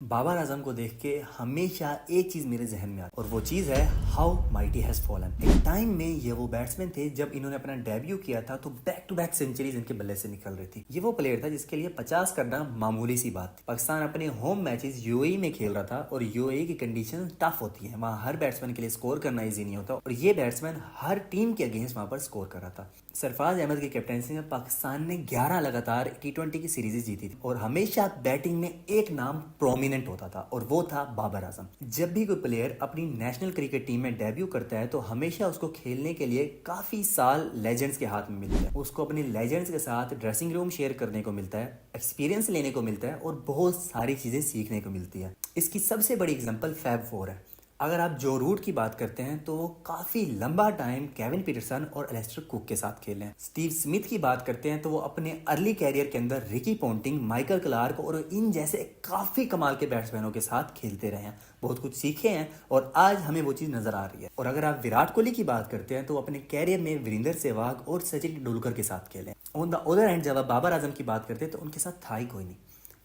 बाबर आजम को देख के हमेशा एक चीज मेरे जहन में आती और वो चीज है हाउ माइटी हैज फॉलन। एक टाइम में ये वो बैट्समैन थे जब इन्होंने अपना डेब्यू किया था तो बैक टू बैक सेंचुरीज इनके बल्ले से निकल रही थी। ये वो प्लेयर था जिसके लिए 50 करना मामूली सी बात थी। पाकिस्तान अपने होम मैचेस यूएई में खेल रहा था और यूएई की कंडीशन टफ होती है, वहाँ हर बैट्समैन के लिए स्कोर करना ईजी नहीं होता और ये बैट्समैन हर टीम के अगेंस्ट वहां पर स्कोर कर रहा था। सरफराज अहमद की कैप्टनसी में पाकिस्तान ने 11 लगातार टी20 की सीरीज जीती थी और हमेशा बैटिंग में एक नाम प्रोमिनेंट होता था और वो था बाबर आजम। जब भी कोई प्लेयर अपनी नेशनल क्रिकेट टीम में डेब्यू करता है तो हमेशा उसको खेलने के लिए काफी साल लेजेंड्स के हाथ में मिलते हैं। उसको अपने लेजेंड्स के साथ ड्रेसिंग रूम शेयर करने को मिलता है, एक्सपीरियंस लेने को मिलता है और बहुत सारी चीजें सीखने को मिलती है। इसकी सबसे बड़ी एग्जांपल फैब फोर है। अगर आप जो रूट की बात करते हैं तो वो काफी लंबा टाइम केविन पीटरसन और एलेस्टर कुक के साथ खेले हैं। स्टीव स्मिथ की बात करते हैं तो वो अपने अर्ली कैरियर के अंदर रिकी पोंटिंग, माइकल क्लार्क और इन जैसे काफी कमाल के बैट्समैनों के साथ खेलते रहे हैं, बहुत कुछ सीखे हैं और आज हमें वो चीज नजर आ रही है। और अगर आप विराट कोहली की बात करते हैं तो वो अपने कैरियर में वीरेंद्र सहवाग और सचिन तेंदुलकर के साथ खेले। ऑन द अदर हैंड जब आप बाबर आजम की बात करते हैं तो उनके साथ था ही कोई नहीं।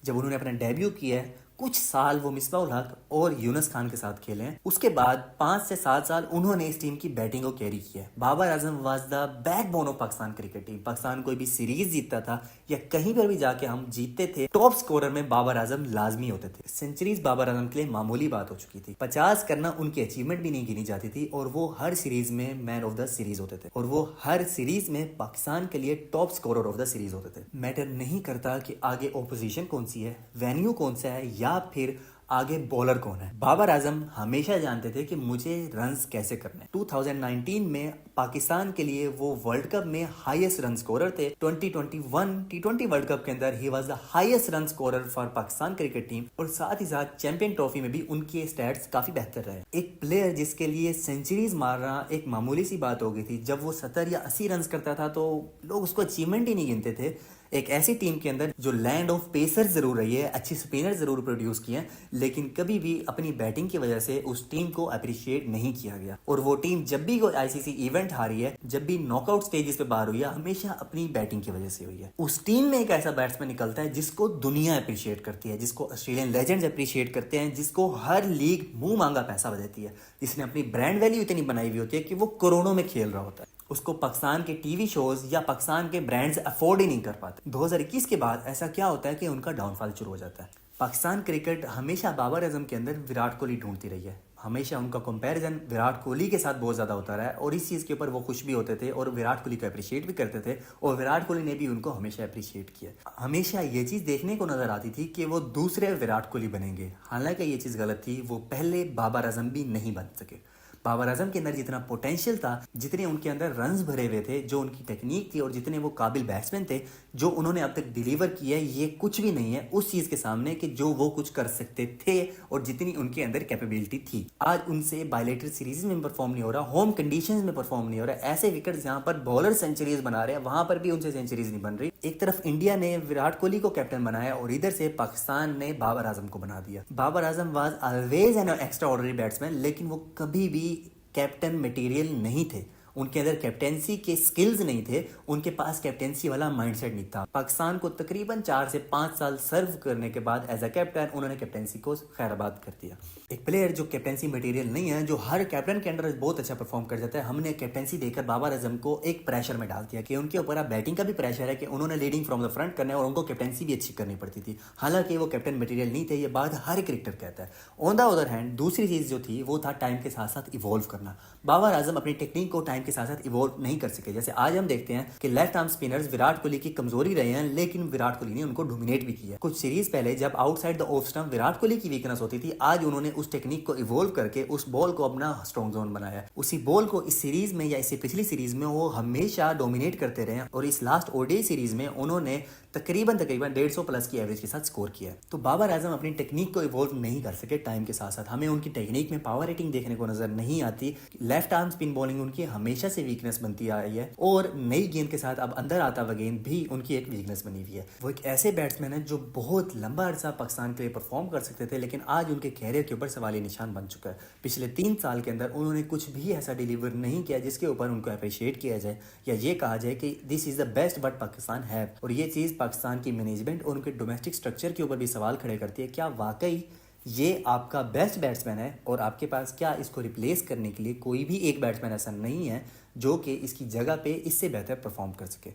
जब उन्होंने अपना डेब्यू किया है कुछ साल वो मिसबाह उल हक और यूनुस खान के साथ खेले हैं, उसके बाद 5 से 7 साल उन्होंने इस टीम की बैटिंग को कैरी किया है। Babar Azam was the backbone of Pakistan cricket team. Pakistan कोई भी सीरीज जीतता था या कहीं पर भी जाके हम जीतते थे, टॉप स्कोरर में बाबर आजम लाजमी होते थे। सेंचुरीज बाबर आजम के लिए मामूली बात हो चुकी थी। 50 करना उनकी अचीवमेंट भी नहीं गिनी जाती थी और वो हर सीरीज में मैन ऑफ द सीरीज होते थे और वो हर सीरीज में पाकिस्तान के लिए top scorer of the series होते थे। मैटर नहीं करता कि आगे ओपोजिशन कौन सी है, वेन्यू कौन सा है या फिर आगे बॉलर कौन है। बाबर आजम हमेशा जानते थे कि मुझे रन्स कैसे करने। 2019 में पाकिस्तान के लिए वो वर्ल्ड कप में हाईएस्ट रन स्कोरर थे। 2021 टी20 वर्ल्ड कप के अंदर he was the highest run scorer for Pakistan cricket team और साथ ही साथ चैंपियन ट्रॉफी में भी उनके स्टैट्स काफी बेहतर रहे। एक प्लेयर जिसके लिए सेंचुरीज मारना एक मामूली सी बात हो गई थी, जब वो 70 या 80 रन करता था तो लोग उसको अचीवमेंट ही नहीं गिनते थे। एक ऐसी टीम के अंदर जो लैंड ऑफ पेसर जरूर रही है, अच्छी स्पिनर जरूर प्रोड्यूस किए हैं, लेकिन कभी भी अपनी बैटिंग की वजह से उस टीम को अप्रिशिएट नहीं किया गया। और वो टीम जब भी कोई आईसीसी इवेंट हारी है, जब भी नॉकआउट स्टेजेस पे बाहर हुई है, हमेशा अपनी बैटिंग की वजह से हुई है। उस टीम में एक ऐसा बैट्समैन निकलता है जिसको दुनिया अप्रिशिएट करती है, जिसको ऑस्ट्रेलियन लेजेंड्स अप्रिशिएट करते हैं, जिसको हर लीग मुंह मांगा पैसा देती है, जिसने अपनी ब्रांड वैल्यू इतनी बनाई हुई होती है कि वो करोड़ों में खेल रहा होता है। उसको पाकिस्तान के टीवी शोज या पाकिस्तान के ब्रांड्स अफोर्ड ही नहीं कर पाते। 2021 के बाद ऐसा क्या होता है कि उनका डाउनफॉल शुरू हो जाता है। पाकिस्तान क्रिकेट हमेशा बाबर आजम के अंदर विराट कोहली ढूंढती रही है। हमेशा उनका कंपैरिजन विराट कोहली के साथ बहुत ज़्यादा होता रहा है और इस चीज़ के ऊपर वो खुश भी होते थे और विराट कोहली को अप्रिशिएट भी करते थे और विराट कोहली ने भी उनको हमेशा अप्रिशिएट किया। हमेशा ये चीज़ देखने को नजर आती थी कि वो दूसरे विराट कोहली बनेंगे, हालांकि ये चीज़ गलत थी। वो पहले बाबर आजम भी नहीं बन सके। बाबर आजम के अंदर जितना पोटेंशियल था, जितने उनके अंदर रन्स भरे हुए थे, जो उनकी टेक्निक थी और जितने वो काबिल बैट्समैन थे, जो उन्होंने अब तक डिलीवर किया है, ये कुछ भी नहीं है उस चीज के सामने कि जो वो कुछ कर सकते थे और जितनी उनके अंदर कैपेबिलिटी थी। आज उनसे बायलेटरल सीरीज में परफॉर्म नहीं हो रहा, होम कंडीशंस में परफॉर्म नहीं हो रहा। ऐसे विकेट जहां पर बॉलर सेंचुरीज बना रहे हैं वहां पर भी उनसे सेंचुरीज नहीं बन रही। एक तरफ इंडिया ने विराट कोहली को कैप्टन बनाया और इधर से पाकिस्तान ने बाबर आजम को बना दिया। Babar Azam was always an extraordinary batsman, लेकिन वो कभी भी कैप्टन मटेरियल नहीं थे। उनके अंदर कैप्टेंसी के स्किल्स नहीं थे, उनके पास कैप्टेंसी वाला माइंडसेट नहीं था। पाकिस्तान को तकरीबन 4 से 5 साल सर्व करने के बाद एज अ कैप्टन उन्होंने कैप्टेंसी को खैराबाद कर दिया। एक प्लेयर जो कैप्टेंसी मटेरियल नहीं है, जो हर कैप्टन के अंदर बहुत अच्छा परफॉर्म कर जाता है, हमने कैप्टेंसी देकर बाबर आजम को एक प्रेशर में डाल दिया कि उनके ऊपर अब बैटिंग का भी प्रेशर है कि उन्होंने लीडिंग फ्रॉम द फ्रंट करना है और उनको कैप्टेंसी भी अच्छी करनी पड़ती थी। हालांकि वो कैप्टन मटेरियल नहीं थे, ये बात हर क्रिकेटर कहता है। ऑन द अदर हैंड दूसरी चीज जो थी वो था टाइम के साथ साथ इवॉल्व करना। बाबर आजम अपनी टेक्निक को टाइम के साथ साथ इवॉल्व नहीं कर सके। जैसे आज हम देखते हैं कि left arm spinners Virat Kohli की कमजोरी रहे हैं, लेकिन विराट कोहली ने उनको डोमिनेट भी किया। कुछ सीरीज पहले जब outside the off stump Virat Kohli की वीकनेस होती थी, आज उन्होंने उस टेक्निक को इवॉल्व करके उस बॉल को अपना स्ट्रॉन्ग जोन बनाया। उसी बॉल को इस सीरीज में या इससे पिछली सीरीज में वो हमेशा डोमिनेट करते रहे और इस लास्ट ओडीआई सीरीज में उन्होंने तकरीबन 150 प्लस की एवरेज के साथ स्कोर किया। तो बाबर आजम अपनी टेक्निक को इवॉल्व नहीं कर सके टाइम के साथ साथ। हमें उनकी टेक्निक में पावर रेटिंग देखने को नजर नहीं आती। लेफ्ट आर्म स्पिन बॉलिंग उनकी हमेशा से वीकनेस बनती आई है और नई गेंद के साथ अब अंदर आता हुआ गेंद भी उनकी एक वीकनेस बनी हुई है। वो एक ऐसे बैट्समैन है जो बहुत लंबा अरसा पाकिस्तान के लिए परफॉर्म कर सकते थे, लेकिन आज उनके कैरियर के ऊपर सवालिया निशान बन चुका है। पिछले 3 साल के अंदर उन्होंने कुछ भी ऐसा डिलीवर नहीं किया जिसके ऊपर उनको अप्रिशिएट किया जाए या ये कहा जाए कि this is the best what Pakistan have. और ये चीज पाकिस्तान की मैनेजमेंट और उनके डोमेस्टिक स्ट्रक्चर के ऊपर भी सवाल खड़े करती है, क्या वाकई ये आपका बेस्ट बैट्समैन है और आपके पास क्या इसको रिप्लेस करने के लिए कोई भी एक बैट्समैन ऐसा नहीं है जो कि इसकी जगह पे इससे बेहतर परफॉर्म कर सके।